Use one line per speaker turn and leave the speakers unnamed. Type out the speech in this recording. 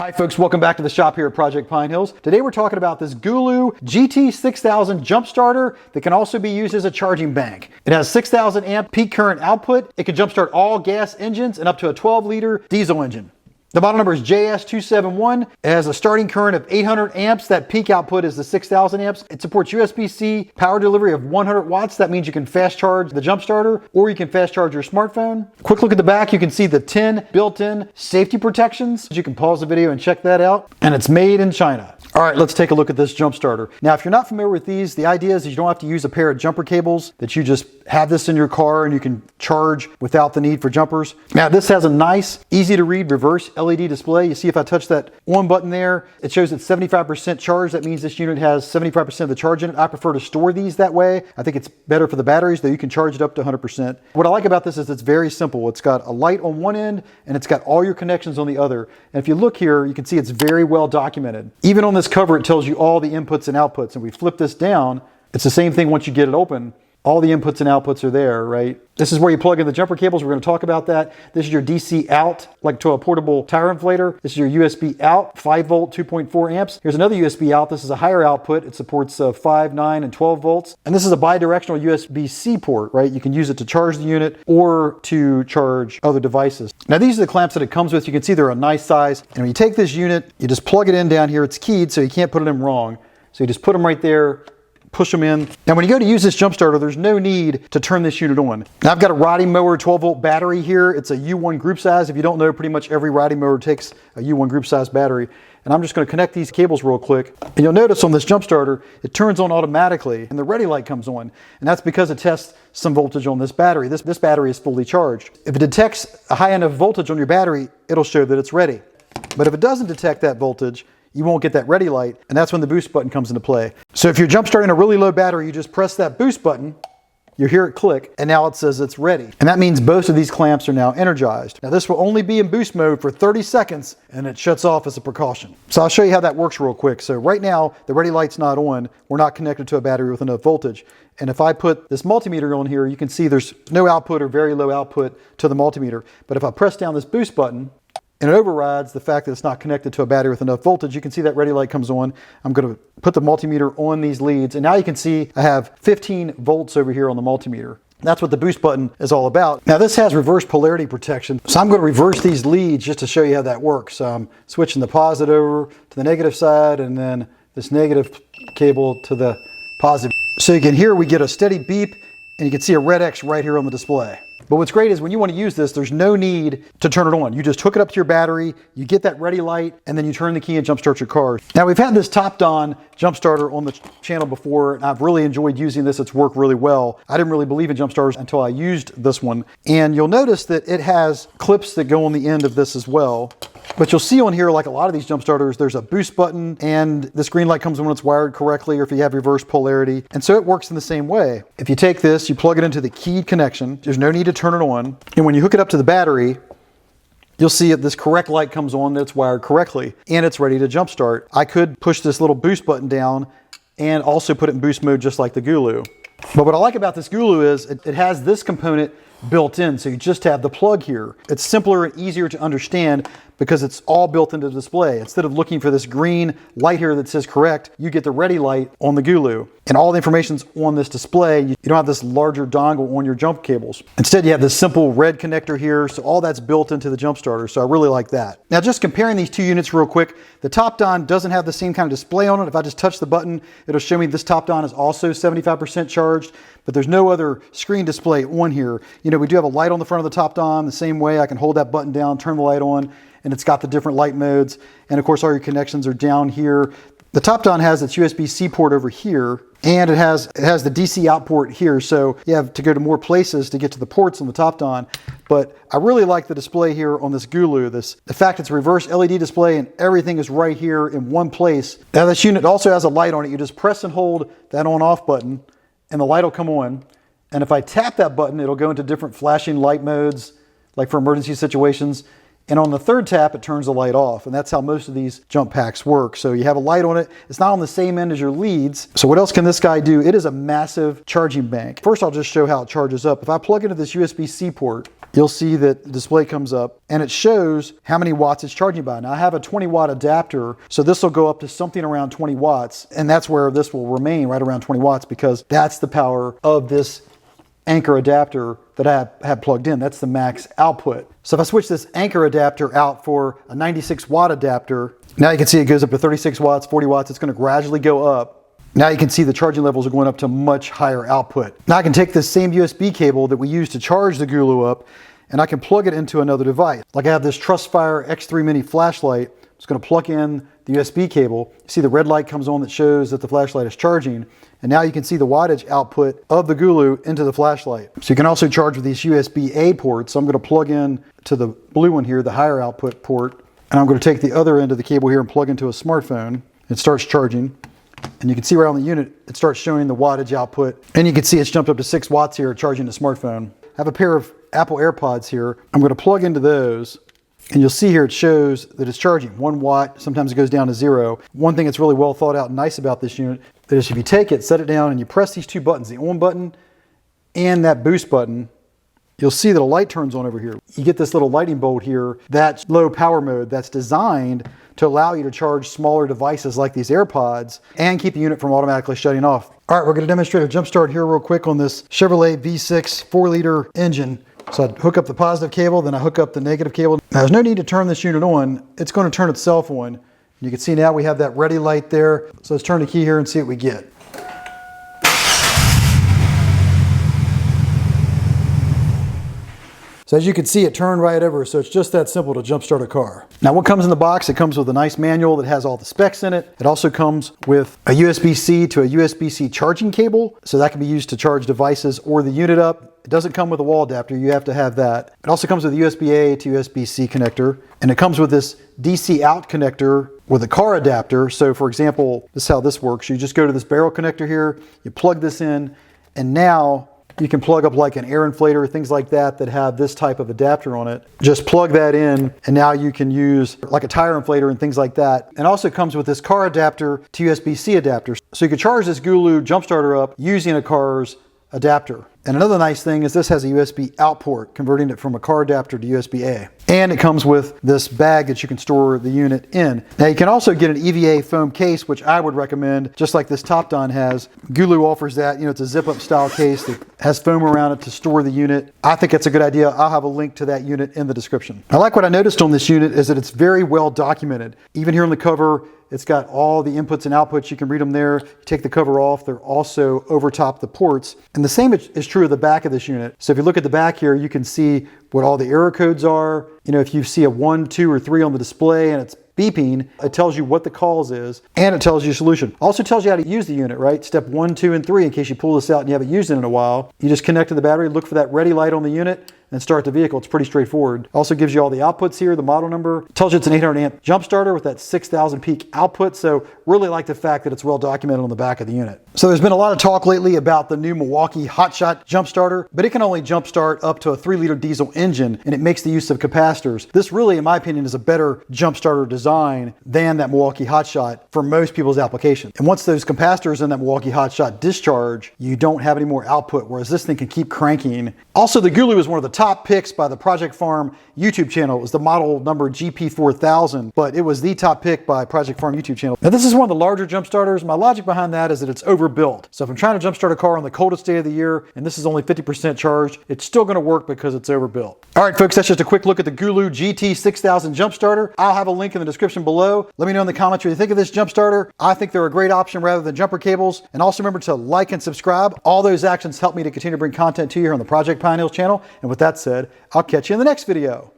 Hi folks, welcome back to the shop here at Project Pine Hills. Today we're talking about this GOOLOO GT6000 Jumpstarter that can also be used as a charging bank. It has 6,000 amp peak current output. It can jumpstart all gas engines and up to a 12-liter diesel engine. The model number is JS-271. It has a starting current of 800 amps. That peak output is the 6,000 amps. It supports USB-C power delivery of 100 watts. That means you can fast charge the Jumpstarter or you can fast charge your smartphone. Quick look at the back. You can see the 10 built-in safety protections. You can pause the video and check that out. And it's made in China. All right, let's take a look at this Jumpstarter. Now, if you're not familiar with these, the idea is you don't have to use a pair of jumper cables, that you just have this in your car and you can charge without the need for jumpers. Now, this has a nice, easy to read reverse LED display. You see if I touch that on button there, it shows it's 75% charged. That means this unit has 75% of the charge in it. I prefer to store these that way. I think it's better for the batteries, though you can charge it up to 100%. What I like about this is it's very simple. It's got a light on one end and it's got all your connections on the other. And if you look here, you can see it's very well documented. Even on this cover, it tells you all the inputs and outputs. And we flip this down, it's the same thing once you get it open. All the inputs and outputs are there, right? This is where you plug in the jumper cables. We're going to talk about that. This is your DC out, like to a portable tire inflator. This is your USB out, 5 volt, 2.4 amps. Here's another USB out. This is a higher output. It supports 5, 9, and 12 volts. And this is a bi-directional USB-C port, right? You can use it to charge the unit or to charge other devices. Now, these are the clamps that it comes with. You can see they're a nice size. And when you take this unit, you just plug it in down here. It's keyed, so you can't put it in wrong. So you just put them right there, push them in. Now when you go to use this Jumpstarter, there's no need to turn this unit on. Now I've got a riding mower 12 volt battery here. It's a U1 group size. If you don't know, pretty much every riding mower takes a U1 group size battery. And I'm just going to connect these cables real quick. And you'll notice on this Jumpstarter, it turns on automatically and the ready light comes on. And that's because it tests some voltage on this battery. This battery is fully charged. If it detects a high enough voltage on your battery, it'll show that it's ready. But if it doesn't detect that voltage, you won't get that ready light, and that's when the boost button comes into play. So if you're jumpstarting a really low battery, you just press that boost button, you hear it click, and now it says it's ready. And that means both of these clamps are now energized. Now this will only be in boost mode for 30 seconds, and it shuts off as a precaution. So I'll show you how that works real quick. So right now, the ready light's not on. We're not connected to a battery with enough voltage. And if I put this multimeter on here, you can see there's no output or very low output to the multimeter. But if I press down this boost button, and it overrides the fact that it's not connected to a battery with enough voltage, you can see that ready light comes on. I'm going to put the multimeter on these leads, and now you can see I have 15 volts over here on the multimeter. That's what the boost button is all about. Now this has reverse polarity protection, so I'm going to reverse these leads just to show you how that works. So I'm switching the positive over to the negative side, and then this negative cable to the positive. So you can hear we get a steady beep, and you can see a red X right here on the display. But what's great is when you want to use this, there's no need to turn it on. You just hook it up to your battery, you get that ready light, and then you turn the key and jumpstart your car. Now we've had this TopDon Jumpstarter on the channel before, and I've really enjoyed using this. It's worked really well. I didn't really believe in Jumpstarters until I used this one. And you'll notice that it has clips that go on the end of this as well. But you'll see on here, like a lot of these Jumpstarters, there's a boost button, and this green light comes on when it's wired correctly, or if you have reverse polarity. And so it works in the same way. If you take this, you plug it into the keyed connection, there's no need to turn it on. And when you hook it up to the battery, you'll see that this correct light comes on, that it's wired correctly, and it's ready to jumpstart. I could push this little boost button down and also put it in boost mode just like the GOOLOO. But what I like about this GOOLOO is it has this component built in, so you just have the plug here. It's simpler and easier to understand because it's all built into the display. Instead of looking for this green light here that says correct, you get the ready light on the GOOLOO. And all the information's on this display. You don't have this larger dongle on your jump cables. Instead, you have this simple red connector here, so all that's built into the Jumpstarter, so I really like that. Now, just comparing these two units real quick, the TopDon doesn't have the same kind of display on it. If I just touch the button, it'll show me this TopDon is also 75% charged, but there's no other screen display on here. You know, we do have a light on the front of the TopDon the same way. I can hold that button down, turn the light on, and it's got the different light modes. And of course, all your connections are down here. The TopDon has its USB-C port over here, and it has the DC out port here. So you have to go to more places to get to the ports on the TopDon. But I really like the display here on this GOOLOO. The fact it's a reverse LED display and everything is right here in one place. Now this unit also has a light on it. You just press and hold that on-off button, and the light will come on. And if I tap that button, it'll go into different flashing light modes, like for emergency situations. and on the third tap, it turns the light off. And that's how most of these jump packs work. So you have a light on it. It's not on the same end as your leads. So what else can this guy do? It is a massive charging bank. First, I'll just show how it charges up. If I plug into this USB-C port, you'll see that the display comes up and it shows how many watts it's charging by. Now I have a 20-watt adapter, so this will go up to something around 20 watts, and that's where this will remain, right around 20 watts, because that's the power of this Anchor adapter that I have plugged in. That's the max output. So if I switch this Anchor adapter out for a 96-watt adapter, now you can see it goes up to 36 watts, 40 watts. It's going to gradually go up. Now you can see the charging levels are going up to much higher output. Now I can take this same USB cable that we use to charge the GOOLOO up, and I can plug it into another device. Like I have this TrustFire X3 Mini flashlight. I'm just going to plug in the USB cable. You see the red light comes on that shows that the flashlight is charging. And now you can see the wattage output of the GOOLOO into the flashlight. So you can also charge with these USB-A ports. So I'm going to plug in to the blue one here, the higher output port. And I'm going to take the other end of the cable here and plug into a smartphone. It starts charging. And you can see right on the unit, it starts showing the wattage output. And you can see it's jumped up to 6 watts here charging the smartphone. I have a pair of Apple AirPods here. I'm going to plug into those. And you'll see here it shows that it's charging 1 watt. Sometimes it goes down to 0. One thing that's really well thought out and nice about this unit is if you take it, set it down, and you press these two buttons, the on button and that boost button, you'll see that a light turns on over here. You get this little lighting bolt here, that's low power mode, that's designed to allow you to charge smaller devices like these AirPods and keep the unit from automatically shutting off. All right, we're going to demonstrate a jump start here real quick on this Chevrolet V6 4-liter engine. So I hook up the positive cable, then I hook up the negative cable. Now there's no need to turn this unit on. It's going to turn itself on. You can see now we have that ready light there. So let's turn the key here and see what we get. So as you can see, it turned right over. So it's just that simple to jumpstart a car. Now what comes in the box? It comes with a nice manual that has all the specs in it. It also comes with a USB-C to a USB-C charging cable. So that can be used to charge devices or the unit up. It doesn't come with a wall adapter, you have to have that. It also comes with a USB-A to USB-C connector, and it comes with this DC out connector with a car adapter. So for example, this is how this works. You just go to this barrel connector here, you plug this in, and now you can plug up like an air inflator, things like that that have this type of adapter on it. Just plug that in, and now you can use like a tire inflator and things like that. And also comes with this car adapter to USB-C adapter. So you can charge this GOOLOO Jumpstarter up using a car's adapter. And another nice thing is this has a USB out port, converting it from a car adapter to USB-A. And it comes with this bag that you can store the unit in. Now you can also get an EVA foam case, which I would recommend, just like this TopDon has. GOOLOO offers that. You know, it's a zip-up style case that has foam around it to store the unit. I think it's a good idea. I'll have a link to that unit in the description. I like what I noticed on this unit is that it's very well documented. Even here on the cover, it's got all the inputs and outputs. You can read them there. You take the cover off. They're also over top the ports. And the same is true of the back of this unit. So if you look at the back here, you can see what all the error codes are. You know, if you see a 1, 2, or 3 on the display and it's beeping, it tells you what the cause is, and it tells you a solution. Also tells you how to use the unit, right? Step 1, 2, and 3, in case you pull this out and you haven't used it in a while. You just connect to the battery, look for that ready light on the unit, and start the vehicle. It's pretty straightforward. Also gives you all the outputs here, the model number. It tells you it's an 800 amp jump starter with that 6,000 peak output. So really like the fact that it's well documented on the back of the unit. So there's been a lot of talk lately about the new Milwaukee hotshot jump starter, but it can only jump start up to a 3-liter diesel engine, and it makes the use of capacitors. This really, in my opinion, is a better jump starter design than that Milwaukee hotshot for most people's applications. And once those capacitors in that Milwaukee hotshot discharge, you don't have any more output, whereas this thing can keep cranking. Also, the GOOLOO is one of the top picks by the Project Farm YouTube channel. It was the model number GP4000, but it was the top pick by Project Farm YouTube channel. Now this is one of the larger jump starters. My logic behind that is that it's overbuilt. So if I'm trying to jump start a car on the coldest day of the year, and this is only 50% charged, it's still gonna work because it's overbuilt. All right, folks, that's just a quick look at the GOOLOO GT6000 jump starter. I'll have a link in the description below. Let me know in the comments what you think of this jump starter. I think they're a great option rather than jumper cables. And also remember to like and subscribe. All those actions help me to continue to bring content to you here on the Project Pine Hills channel. And with that said, I'll catch you in the next video.